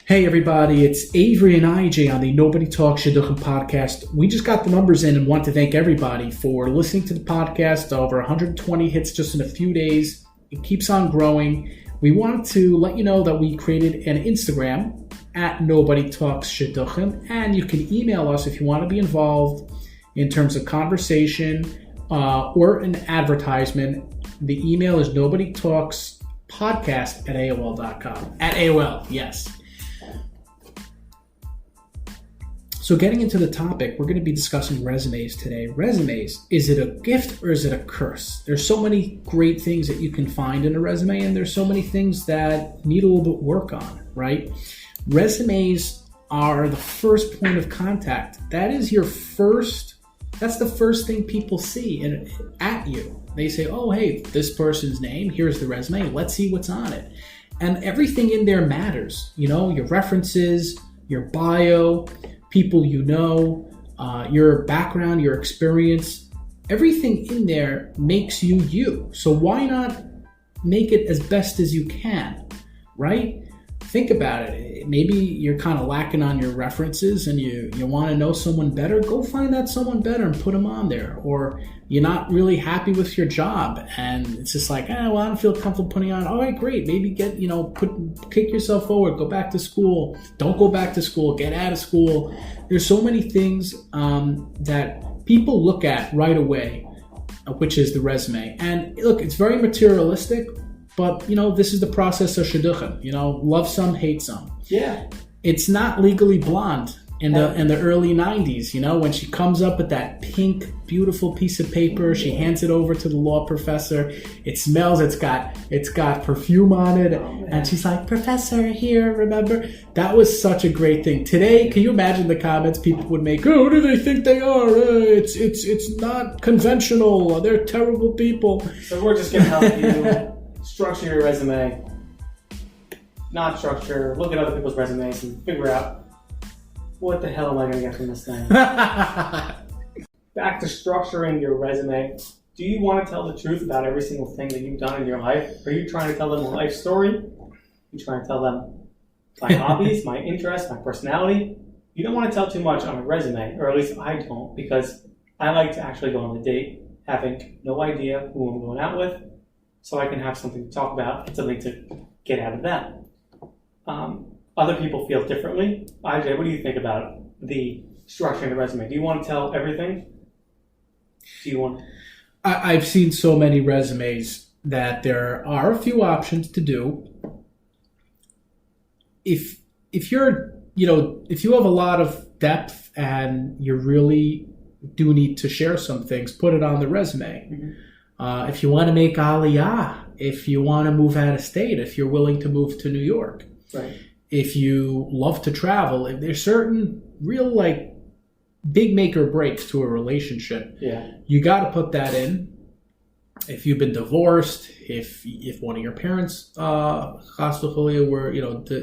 Hey everybody, it's Avery and IJ on the Nobody Talks Shidduch podcast. We just got the numbers in and want to thank everybody for listening to the podcast. Over 120 hits just in a few days. It keeps on growing. We wanted to let you know that we created an Instagram at Nobody Talks Shidduchim, and you can email us if you want to be involved in terms of conversation or an advertisement. The email is nobodytalkspodcast@aol.com. At AOL, yes. So getting into the topic, we're going to be discussing resumes today. Resumes, is it a gift or is it a curse? There's so many great things that you can find in a resume, and there's so many things that need a little bit work on, right? Resumes are the first point of contact. That's the first thing people see at you. They say, oh, hey, this person's name, here's the resume, let's see what's on it. And everything in there matters. You know, your references, your bio, people you know, your background, your experience, everything in there makes you you. So why not make it as best as you can, right? Think about it. Maybe you're kind of lacking on your references and you want to know someone better. Go find that someone better and put them on there. Or you're not really happy with your job and it's just like, I don't feel comfortable putting on. All right, great. Maybe kick yourself forward. Go back to school. Don't go back to school. Get out of school. There's so many things that people look at right away, which is the resume. And look, it's very materialistic. But, this is the process of shidduchim. Love some, hate some. Yeah. It's not Legally Blonde in the early 90s, when she comes up with that pink, beautiful piece of paper. She hands it over to the law professor. It smells, it's got perfume on it. And she's like, Professor, here, remember? That was such a great thing. Today, can you imagine the comments people would make? Oh, who do they think they are? It's not conventional. They're terrible people. So we're just going to help you structure your resume, not structure, look at other people's resumes and figure out what the hell am I going to get from this thing. Back to structuring your resume. Do you want to tell the truth about every single thing that you've done in your life? Are you trying to tell them a life story? Are you trying to tell them my hobbies, my interests, my personality? You don't want to tell too much on a resume, or at least I don't, because I like to actually go on the date having no idea who I'm going out with, so I can have something to talk about and something to get out of that. Other people feel differently. IJ, what do you think about the structuring the resume? Do you want to tell everything? Do you want? I've seen so many resumes that there are a few options to do. If you're, if you have a lot of depth and you really do need to share some things, put it on the resume. Mm-hmm. If you want to make aliyah, if you want to move out of state, if you're willing to move to New York, right. If you love to travel, if there's certain real big make or breaks to a relationship, you got to put that in. If you've been divorced, if one of your parents, chas v'chulia, were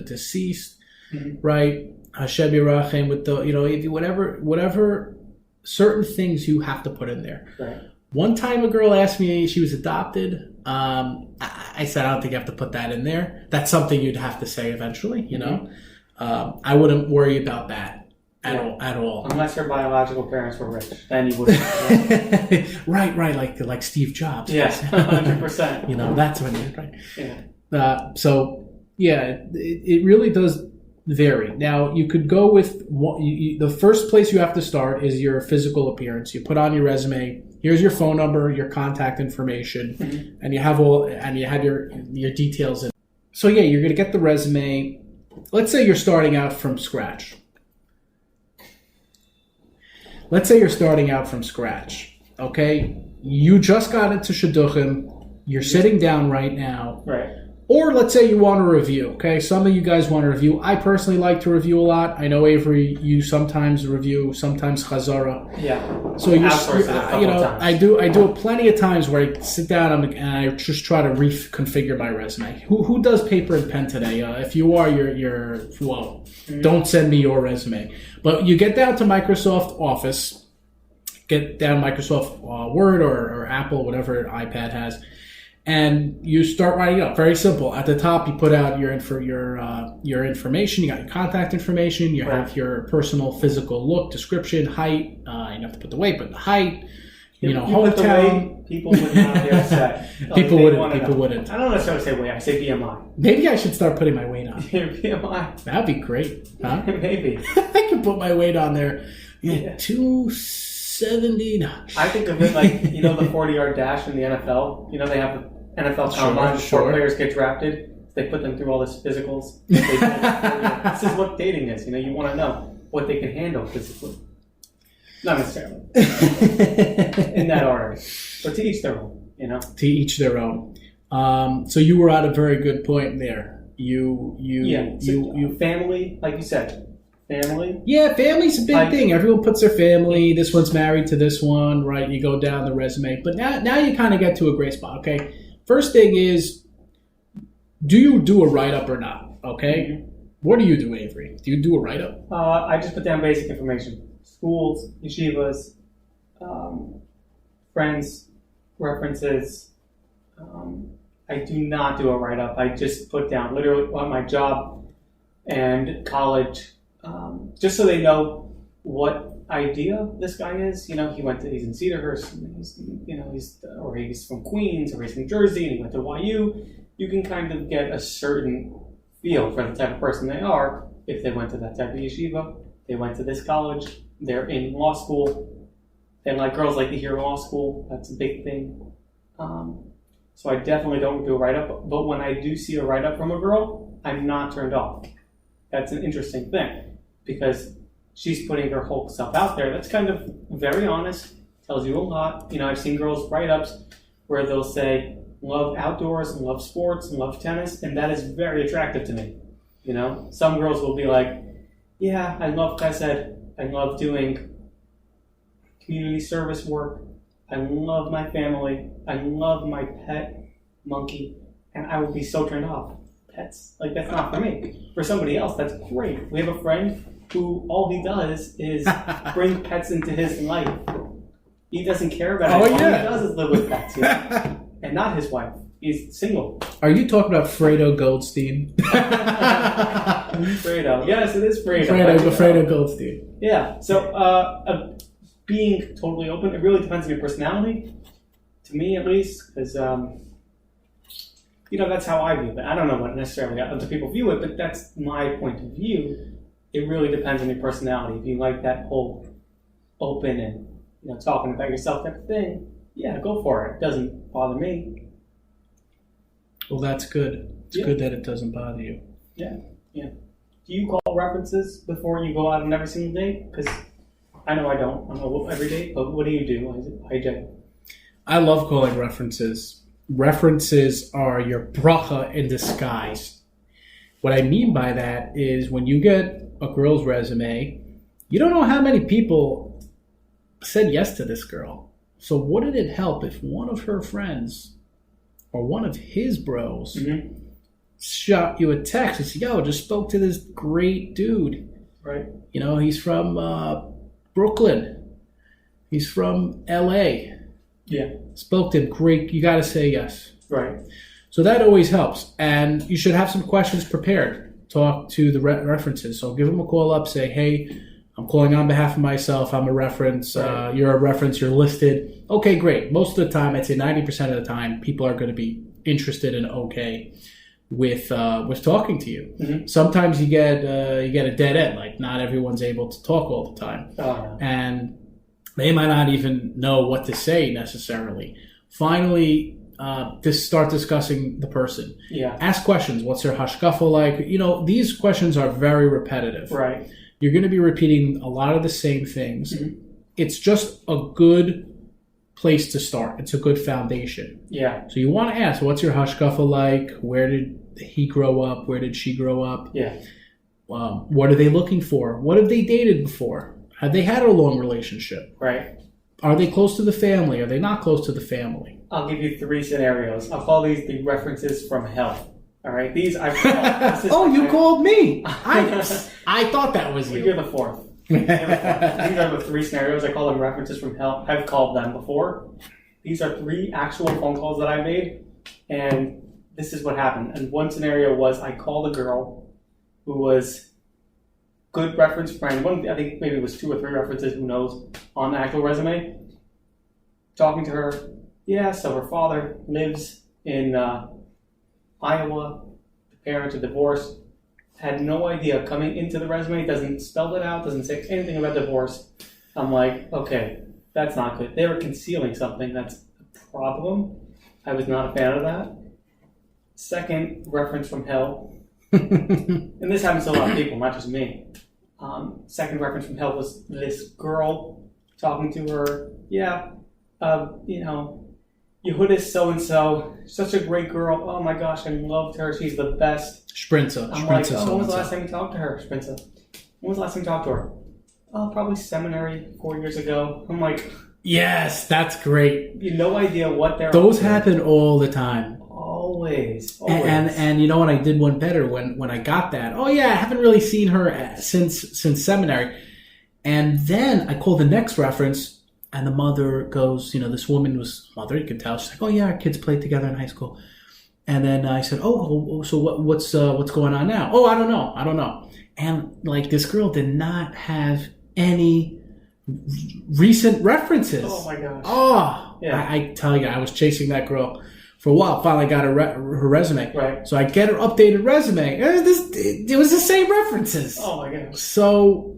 deceased, mm-hmm. right? Hashem yirachem, with the if you, whatever certain things you have to put in there. Right. One time a girl asked me, she was adopted. I said, I don't think you have to put that in there. That's something you'd have to say eventually, Mm-hmm. I wouldn't worry about that at all. Unless your biological parents were rich, then you wouldn't. Right, like Steve Jobs. Yeah, 100%. That's when you're right. Yeah. It really does vary. Now, you could go with the first place you have to start is your physical appearance. You put on your resume. Here's your phone number, your contact information, mm-hmm. and you have your details in. So you're going to get the resume. Let's say you're starting out from scratch. Okay? You just got into Shidduchim. You're sitting down right now. Right. Or let's say you want to review, okay? Some of you guys want to review. I personally like to review a lot. I know, Avery, you sometimes review, sometimes chazara. Yeah. So I do it plenty of times where I sit down and I just try to reconfigure my resume. Who does paper and pen today? If you are, you're whoa. Mm-hmm. Don't send me your resume. But you get down to Microsoft Office, get down Microsoft Word or Apple, whatever iPad has. And you start writing it up. Very simple. At the top, you put out your information. You got your contact information. You have your personal physical look, description, height. You don't have to put the weight, but the height. Hometown. People would not be upset. People wouldn't. I don't necessarily say weight. I say BMI. Maybe I should start putting my weight on. Your BMI. That'd be great. Huh? Maybe. I could put my weight on there. Yeah, 270. I think of it like, the 40-yard dash in the NFL. They have the NFL combine before players get drafted. They put them through all this physicals. This is what dating is. You want to know what they can handle physically. Not necessarily. In that order. But to each their own, To each their own. So you were at a very good point there. You family, like you said. Family? Yeah, family's a big thing. Everyone puts their family. This one's married to this one, right? You go down the resume. But now you kind of get to a great spot, okay? First thing is, do you do a write-up or not, okay? Mm-hmm. What do you do, Avery? Do you do a write-up? I just put down basic information. Schools, yeshivas, friends, references. I do not do a write-up. I just put down literally on my job and college, just so they know what idea this guy is. He's in Cedarhurst, and he's from Queens, or he's from Jersey, and he went to YU. You can kind of get a certain feel for the type of person they are if they went to that type of yeshiva, they went to this college, they're in law school, and girls like to hear law school. That's a big thing. So I definitely don't do a write-up, but when I do see a write-up from a girl, I'm not turned off. That's an interesting thing, because she's putting her whole self out there. That's kind of very honest, tells you a lot. I've seen girls' write-ups where they'll say, love outdoors and love sports and love tennis, and that is very attractive to me. Some girls will be like, yeah, I love chesed, I love doing community service work, I love my family, I love my pet monkey, and I will be so turned off. Pets, that's not for me. For somebody else, that's great. We have a friend who all he does is bring pets into his life. He doesn't care about it. All he does is live with pets, and not his wife. He's single. Are you talking about Fredo Goldstein? Fredo. Yes, it is Fredo. Fredo Goldstein. Yeah. So being totally open, it really depends on your personality, to me at least, because that's how I view it. I don't know what necessarily other people view it, but that's my point of view. It really depends on your personality. If you like that whole open and talking about yourself type of thing, yeah, go for it. It doesn't bother me. Well, that's good. It's good that it doesn't bother you. Yeah. Do you call references before you go out on every single date? Because I know I don't. I don't know every date, but what do you do, IJ? I love calling references. References are your bracha in disguise. What I mean by that is when you get a girl's resume, you don't know how many people said yes to this girl. So wouldn't it help if one of her friends or one of his bros shot you a text and said, yo, just spoke to this great dude. Right. He's from Brooklyn. He's from LA. Yeah. Spoke to him. Great. You got to say yes. Right. So that always helps. And you should have some questions prepared. Talk to the references. So give them a call up. Say, hey, I'm calling on behalf of myself. I'm a reference. Right. You're a reference. You're listed. Okay, great. Most of the time, I'd say 90% of the time, people are going to be interested and okay with talking to you. Mm-hmm. Sometimes you get a dead end. Not everyone's able to talk all the time. Oh, no. And they might not even know what to say necessarily. Finally, just start discussing the person. Yeah. Ask questions. What's their hashkafa like? These questions are very repetitive. Right. You're going to be repeating a lot of the same things. Mm-hmm. It's just a good place to start. It's a good foundation. Yeah. So you want to ask, what's your hashkafa like? Where did he grow up? Where did she grow up? Yeah. What are they looking for? What have they dated before? Have they had a long relationship? Right. Are they close to the family? Are they not close to the family? I'll give you 3 scenarios. I'll call these the references from hell. All right. These I've called. You called me. I thought that was you. You're the 4th. These are the 3 scenarios. I call them references from hell. I've called them before. These are 3 actual phone calls that I made And this is what happened. And one scenario was I called a girl who was good reference friend. I think maybe it was 2 or 3 references, who knows, on the actual resume. Talking to her. Yeah, so her father lives in Iowa. The parents are divorced. Had no idea coming into the resume. Doesn't spell it out. Doesn't say anything about divorce. I'm like, okay, that's not good. They were concealing something. That's a problem. I was not a fan of that. Second reference from hell. And this happens to a lot of people, not just me. Second reference from hell was this girl talking to her. Yeah, Yehudis so-and-so, such a great girl. Oh my gosh, I loved her. She's the best. Sprinza. I'm like, when was the last time you talked to her, Sprinza? When was the last time you talked to her? Oh, probably seminary 4 years ago. I'm like... Yes, that's great. You have no idea what they're... Those happen all the time. Always. And you know what? I did one better when I got that. Oh yeah, I haven't really seen her since seminary. And then I called the next reference. And the mother goes, this woman was mother. You can tell. She's like, oh yeah, our kids played together in high school. And then I said, oh, so what's going on now? Oh, I don't know. And like this girl did not have any recent references. Oh my gosh. Oh, yeah. I tell you, I was chasing that girl for a while. Finally got her resume. Right. So I get her updated resume. It was the same references. Oh my gosh. So,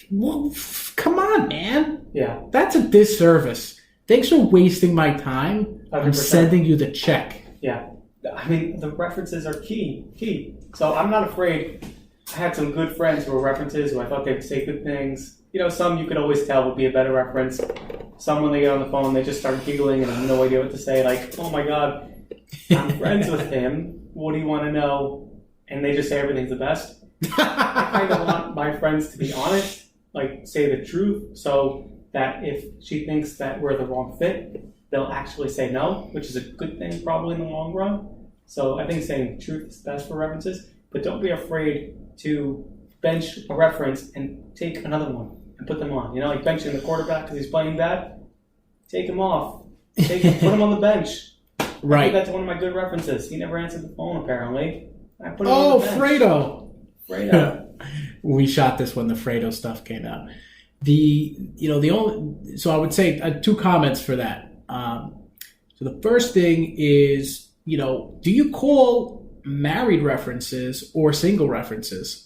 well, come on, man. Yeah. That's a disservice. Thanks for wasting my time. 100%. I'm sending you the check. Yeah. I mean, the references are key. So I'm not afraid. I had some good friends who were references who I thought they would say good things. Some you could always tell would be a better reference. Some, when they get on the phone, they just start giggling and have no idea what to say. Like, oh my God, I'm friends with him. What do you want to know? And they just say everything's the best. I kind of want my friends to be honest, like say the truth, so that if she thinks that we're the wrong fit, they'll actually say no, which is a good thing probably in the long run. So I think saying the truth is best for references, but don't be afraid to bench a reference and take another one and put them on. Like benching the quarterback because he's playing bad, take him off. Put him on the bench. Right. I did that to one of my good references. He never answered the phone apparently. I put him on the bench. Fredo. We shot this when the Fredo stuff came out. So I would say 2 comments for that. So the first thing is, do you call married references or single references?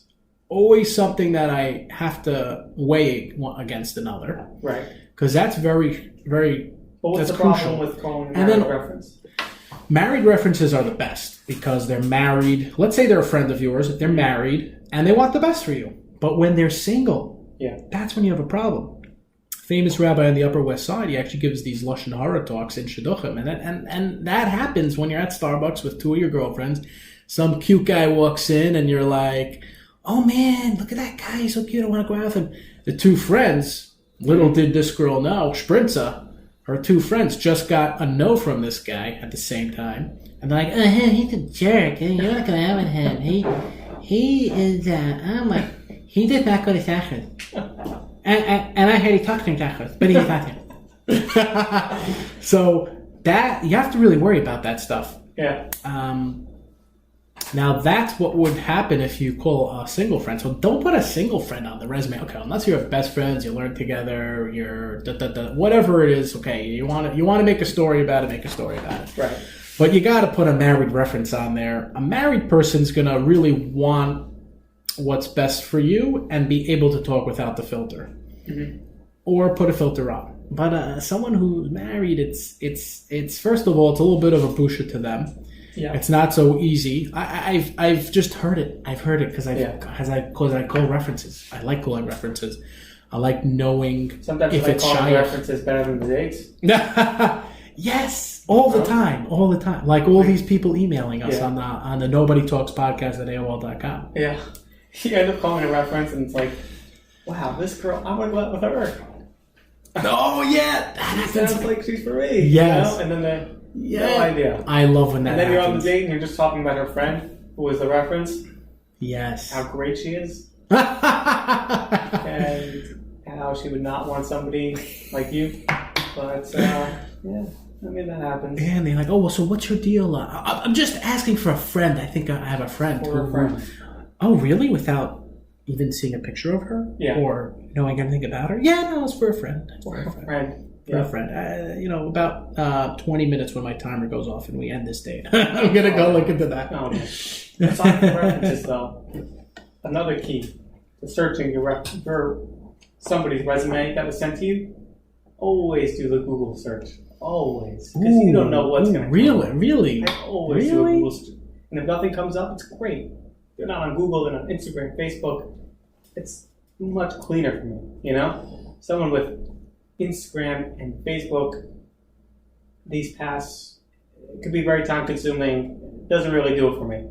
Always something that I have to weigh against another. Right. Because that's very, very, but what's that's the crucial. problem with calling married reference? Married references are the best because they're married. Let's say they're a friend of yours. They're married and they want the best for you. But when they're single, that's when you have a problem. Famous rabbi on the Upper West Side, he actually gives these Lashon Hara talks in Shidduchim. And that happens when you're at Starbucks with 2 of your girlfriends. Some cute guy walks in and you're like, oh man, look at that guy. He's so cute. I want to go out with him. The 2 friends, little did this girl know, Sprinza, her 2 friends just got a no from this guy at the same time. And they're like, he's a jerk. You're not going to have with him. He is, I'm like, he did not go to Tachas. And I heard he talked to him Tachas, but he did not to him. So that, you have to really worry about that stuff. Yeah. Now that's what would happen if you call a single friend. So don't put a single friend on the resume. Okay, unless you have best friends, you learn together, you're whatever it is. Okay, you want to make a story about it, make a story about it. Right. But you got to put a married reference on there. A married person's gonna really want what's best for you and be able to talk without the filter, or put a filter on. But someone who's married, it's first of all, it's a little bit of a busha to them. Yeah. It's not so easy. I've just heard it. I've heard it because I call references. I like calling references. I like knowing sometimes if it's shy. References better than the dates. Yes, all the time. Like all these people emailing us on the Nobody Talks podcast at AOL.com. Yeah, you end up calling a reference and it's like, wow, this girl, I want to go out with her. Oh yeah, that sounds like she's for me. Yes, and then no idea. I love when that. And then happens. You're on the date and you're just talking about her friend who was the reference. Yes. How great she is. And how she would not want somebody like you. But yeah. I mean, that happens. And they're like, oh, well, so what's your deal? I'm just asking for a friend. I think I have a friend. Or a friend. Oh, really? Without even seeing a picture of her? Yeah. Or knowing anything about her? Yeah, no, it's for a friend. For a friend. For a friend. About 20 minutes when my timer goes off and we end this date. I'm going to go look into that. Oh, okay. Aside from references, though, another key to searching your somebody's resume that was sent to you, always do the Google search. Always. Because you don't know what's going to come up. Really? I always do a Google search. And if nothing comes up, it's great. If they're not on Google, they're on Instagram, Facebook. It's much cleaner for me, you know? Someone with Instagram and Facebook, these paths, it could be very time consuming. It doesn't really do it for me.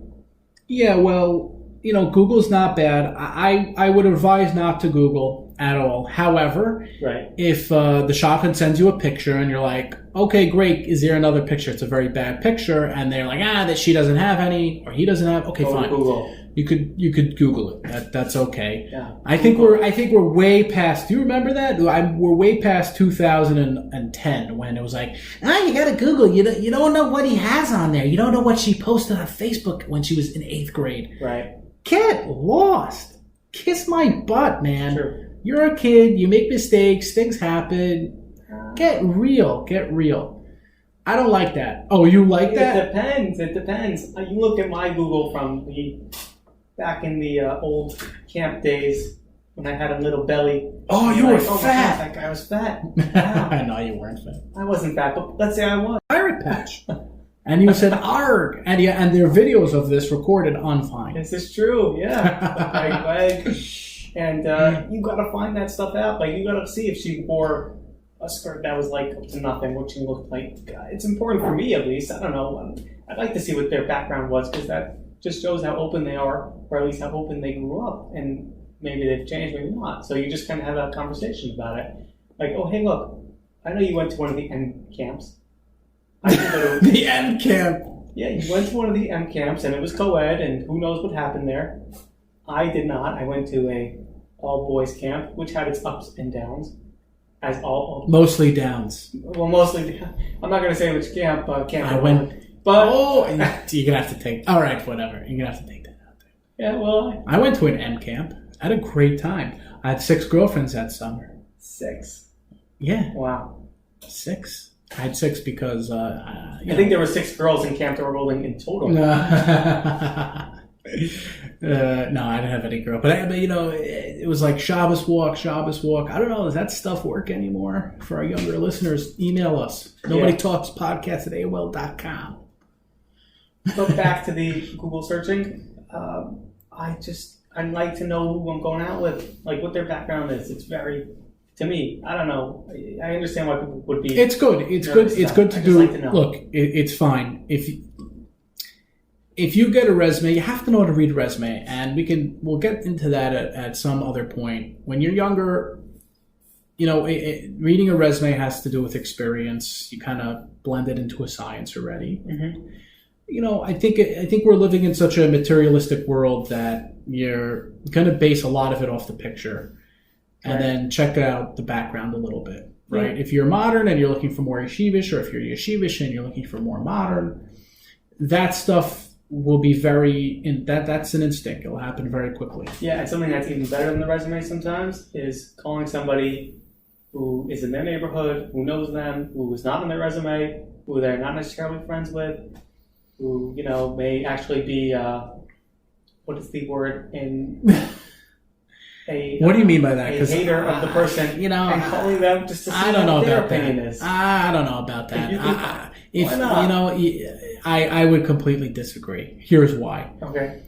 Yeah, well, Google's not bad. I would advise not to Google at all. However, right. If the shopman sends you a picture and you're like, okay, great, is there another picture? It's a very bad picture, and they're like, that she doesn't have any, or he doesn't have. Okay, fine. Google. You could Google it. That's okay. Yeah. I think we're way past. Do you remember that? We're way past 2010 when it was like, you gotta Google. You don't know what he has on there. You don't know what she posted on Facebook when she was in 8th grade. Right. Get lost. Kiss my butt, man. Sure. You're a kid. You make mistakes. Things happen. Get real. Get real. I don't like that. Oh, you like that? It depends. You look at my Google from back in the old camp days when I had a little belly. Oh, you were fat. fat. That guy was fat. Wow. No, you weren't fat. I wasn't fat, but let's say I was. Pirate Patch. And you said, arg. And there are videos of this recorded on Vine. This is true, yeah. And you got to find that stuff out. Like, you got to see if she wore a skirt that was like up to nothing, what she looked like. It's important for me, at least. I don't know. I'd like to see what their background was, because that just shows how open they are, or at least how open they grew up. And maybe they've changed, maybe not. So you just kind of have a conversation about it. Like, oh, hey, look, I know you went to one of the M camps. The M camp. Yeah, you went to one of the M camps, and it was co-ed, and who knows what happened there. I did not. I went to a all-boys camp, which had its ups and downs. Mostly downs. Well, mostly. I'm not going to say which camp. I went. But you're gonna have to take. All right, whatever. You're gonna have to take that out there. Yeah, well, I went to an M camp. I had a great time. I had 6 girlfriends that summer. 6. Yeah. Wow. 6. I had 6 because I think there were 6 girls in camp that were rolling in total. No, I didn't have any girl. But it was like Shabbos walk. I don't know. Does that stuff work anymore? For our younger listeners, email us. Nobody Talks Podcast at AOL.com. But back to the Google searching. I'd like to know who I'm going out with, like what their background is. It's very, to me, I don't know. I understand why people would be. It's good. It's good. It's good to do. Like to know. Look, it's fine. If you get a resume, you have to know how to read a resume, and we'll get into that at some other point. When you're younger, reading a resume has to do with experience. You kind of blend it into a science already. Mm-hmm. I think we're living in such a materialistic world that you're going to base a lot of it off the picture, and then check out the background a little bit, right? If you're modern and you're looking for more yeshivish, or if you're yeshivish and you're looking for more modern, that stuff will be that's an instinct. It'll happen very quickly. Yeah, and something that's even better than the resume sometimes is calling somebody who is in their neighborhood, who knows them, who is not on their resume, who they're not necessarily friends with, who, may actually be, what is the word in what do you mean by that? A hater of the person, and calling them just to see what their opinion is. I don't know about that. Why not? I would completely disagree. Here's why. Okay.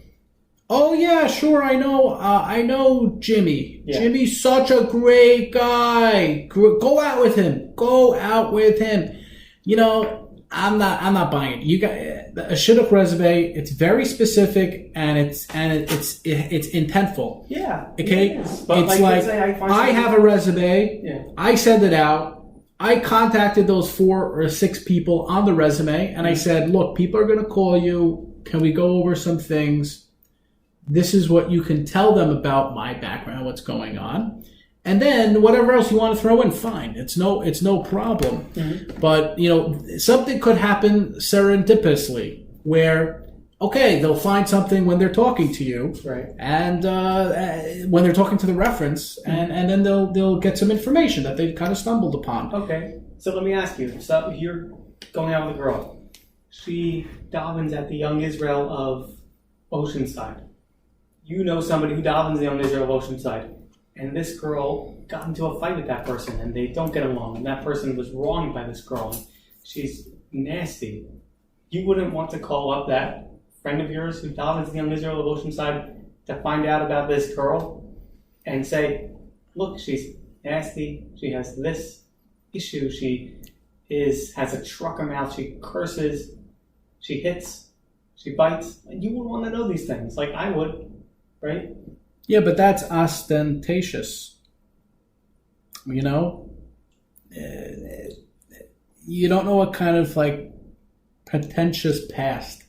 Oh yeah, sure. I know Jimmy. Yeah. Jimmy's such a great guy. Go out with him. I'm not buying it. You got a Shidduch Resume. It's very specific and it's intentful. Yeah. Okay. But it's like I have a resume. Yeah. I send it out. I contacted those 4 or 6 people on the resume, and I said, "Look, people are going to call you. Can we go over some things? This is what you can tell them about my background, what's going on." And then whatever else you want to throw in, fine. It's no problem. Mm-hmm. But, something could happen serendipitously where, okay, they'll find something when they're talking to you. Right. And when they're talking to the reference, and then they'll get some information that they've kind of stumbled upon. Okay. So let me ask you. So you're going out with a girl. She davens at the Young Israel of Oceanside. You know somebody who davens the Young Israel of Oceanside. And this girl got into a fight with that person, and they don't get along. And that person was wronged by this girl. And she's nasty. You wouldn't want to call up that friend of yours who davens the Young Israel of Oceanside to find out about this girl and say, look, she's nasty. She has this issue. She has a trucker mouth. She curses. She hits. She bites. And you would want to know these things, like I would, right? Yeah, but that's ostentatious. You don't know what kind of pretentious past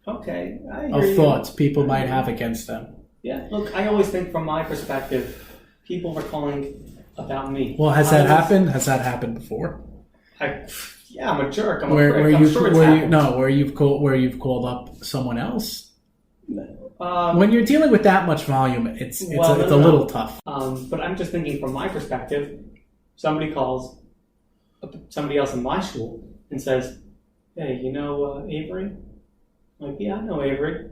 Okay, I of hear thoughts you. people might have against them. Yeah, look, I always think from my perspective, people are calling about me. Well, has that happened? Has that happened before? Yeah, I'm a jerk. I'm a Where prick. I'm sure it's happened. where you've called up someone else? Um, When you're dealing with that much volume, it's a no. little tough. But I'm just thinking from my perspective, somebody calls somebody else in my shul and says, hey, you know Avery? I'm like, yeah, I know Avery.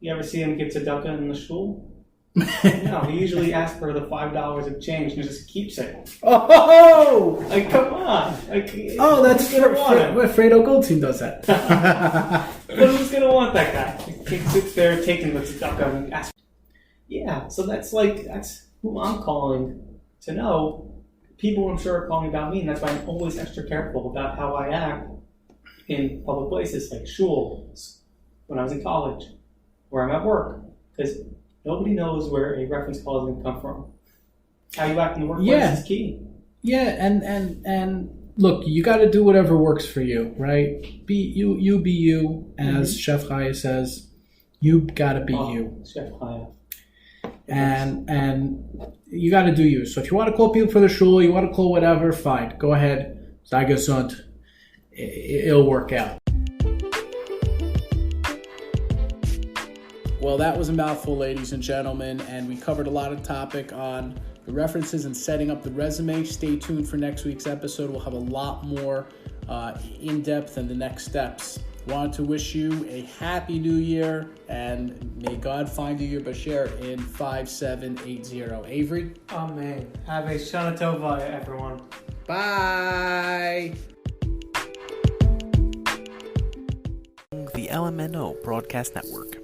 You ever see him get tzedakah in the shul? No, he usually asks for the $5 of change and just keeps it. Oh! Like, come on. Like, That's who's gonna want him? Fredo Goldstein does that. But who's going to want that guy? He sits there taking the tzedakah and asks. Yeah, so that's who I'm calling to know. People, I'm sure, are calling about me, and that's why I'm always extra careful about how I act in public places like shul, when I was in college, where I'm at work. Because nobody knows where a reference call is going to come from. How you act in the workplace is key. Yeah, and look, you got to do whatever works for you, right? Be you, as Chef Chaya says. You got to be you. Chef Chaya. And you got to do you. So if you want to call people for the shul, you want to call whatever, fine. Go ahead. Sei gesund. It'll work out. Well, that was a mouthful, ladies and gentlemen, and we covered a lot of topic on the references and setting up the resume. Stay tuned for next week's episode. We'll have a lot more in-depth and the next steps. Wanted to wish you a happy new year, and may God find you your Basher in 5780. Avery? Amen. Have a Shana Tova, everyone. Bye! The LMNO Broadcast Network.